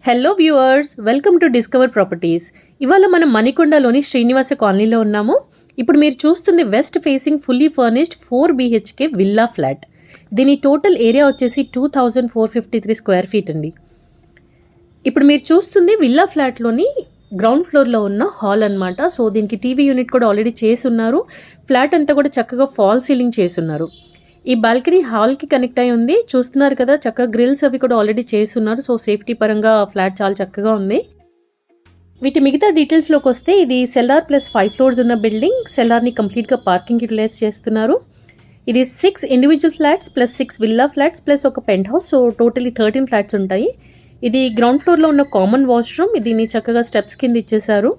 Hello viewers, welcome to discover properties. ఇవాళ మనం మణికొండలోని శ్రీనివాస కాలనీలో ఉన్నాము. ఇప్పుడు మీరు చూస్తుంది west facing fully furnished 4 BHK villa flat. దీని టోటల్ ఏరియా వచ్చేసి 2453 స్క్వేర్ ఫీట్ అండి. ఇప్పుడు మీరు చూస్తుంది విల్లా ఫ్లాట్లోని గ్రౌండ్ ఫ్లోర్లో ఉన్న హాల్ అనమాట. సో దీనికి టీవీ యూనిట్ కూడా ఆల్రెడీ చేసున్నారు. ఫ్లాట్ అంతా కూడా చక్కగా ఫాల్ సీలింగ్ చేసున్నారు. ఈ బాల్కనీ హాల్కి కనెక్ట్ అయి ఉంది. చూస్తున్నారు కదా, చక్కగా గ్రిల్స్ అవి కూడా ఆల్రెడీ చేస్తున్నారు. సో సేఫ్టీ పరంగా ఫ్లాట్ చాలా చక్కగా ఉంది. వీటి మిగతా డీటెయిల్స్లోకి వస్తే ఇది సెల్లార్ ప్లస్ 5 ఫ్లోర్స్ ఉన్న బిల్డింగ్. సెల్లార్ని కంప్లీట్గా పార్కింగ్ యూటిలైజ్ చేస్తున్నారు. ఇది 6 individual flats plus 6 villa flats plus ఒక penthouse. So totally 13 flats ఉంటాయి. ఇది గ్రౌండ్ ఫ్లోర్లో ఉన్న కామన్ వాష్రూమ్. దీన్ని చక్కగా స్టెప్స్ కింద ఇచ్చేసారు.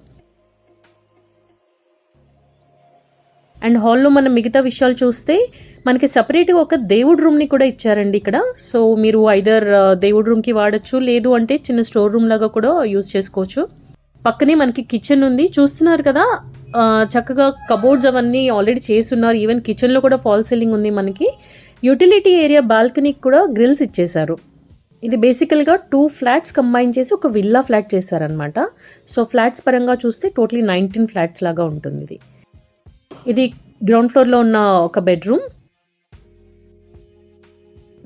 అండ్ హాల్లో మనం మిగతా విషయాలు చూస్తే మనకి సపరేట్గా ఒక దేవుడి రూమ్ని కూడా ఇచ్చారండి ఇక్కడ. సో మీరు ఐదర్ దేవుడి రూమ్కి వాడచ్చు, లేదు అంటే చిన్న స్టోర్ రూమ్ లాగా కూడా యూజ్ చేసుకోవచ్చు. పక్కనే మనకి కిచెన్ ఉంది. చూస్తున్నారు కదా, చక్కగా కబోర్డ్స్ అవన్నీ ఆల్రెడీ చేస్తున్నారు. ఈవెన్ కిచెన్లో కూడా ఫాల్ సీలింగ్ ఉంది. మనకి యూటిలిటీ ఏరియా బాల్కనీకి కూడా గ్రిల్స్ ఇచ్చేసారు. ఇది బేసికల్గా 2 ఫ్లాట్స్ కంబైన్ చేసి ఒక విల్లా ఫ్లాట్ చేశారనమాట. సో ఫ్లాట్స్ పరంగా చూస్తే టోటలీ 19 ఫ్లాట్స్ లాగా ఉంటుంది. ఇది గ్రౌండ్ ఫ్లోర్లో ఉన్న ఒక బెడ్రూమ్.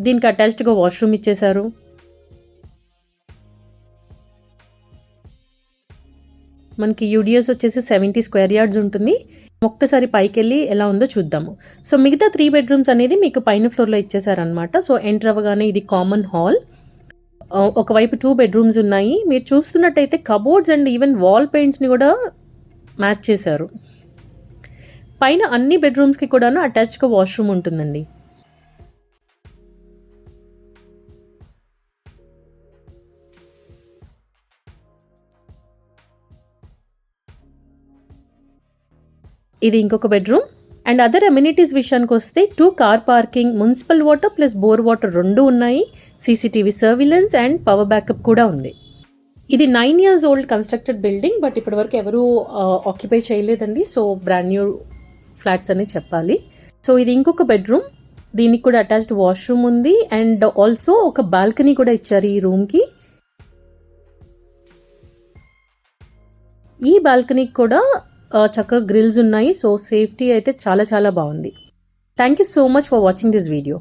దీనికి అటాచ్డ్గా వాష్రూమ్ ఇచ్చేశారు. మనకి యూడిఎస్ వచ్చేసి 70 స్క్వేర్ యార్డ్స్ ఉంటుంది. ఒక్కసారి పైకి వెళ్ళి ఎలా ఉందో చూద్దాము. సో మిగతా 3 బెడ్రూమ్స్ అనేది మీకు పైన ఫ్లోర్లో ఇచ్చేసారనమాట. సో ఎంటర్ అవ్వగానే ఇది కామన్ హాల్. ఒకవైపు 2 బెడ్రూమ్స్ ఉన్నాయి. మీరు చూస్తున్నట్టయితే కబోర్డ్స్ అండ్ ఈవెన్ వాల్ పెయింట్స్ని కూడా మ్యాచ్ చేశారు. పైన అన్ని బెడ్రూమ్స్కి కూడాను అటాచ్డ్గా వాష్రూమ్ ఉంటుందండి. ఇది ఇంకొక బెడ్రూమ్. అండ్ అదర్ అమ్యూనిటీస్ విషయానికి వస్తే 2 car parking, municipal water plus bore water 2 ఉన్నాయి. CCTV surveillance and power backup కూడా ఉంది. ఇది 9 years old constructed building, but ఇప్పటి వరకు ఎవరు ఆక్యుపై చేయలేదండి. సో బ్రాండ్ న్యూ ఫ్లాట్స్ అని చెప్పాలి. సో ఇది ఇంకొక బెడ్రూమ్. దీనికి కూడా అటాచ్డ్ వాష్రూమ్ ఉంది. అండ్ ఆల్సో ఒక బాల్కనీ కూడా ఇచ్చారు ఈ రూమ్కి. ఈ బాల్కనీకి కూడా చక్కగా గ్రిల్స్ ఉన్నాయి. సో సేఫ్టీ అయితే చాలా చాలా బాగుంది. Thank you so much for watching this video.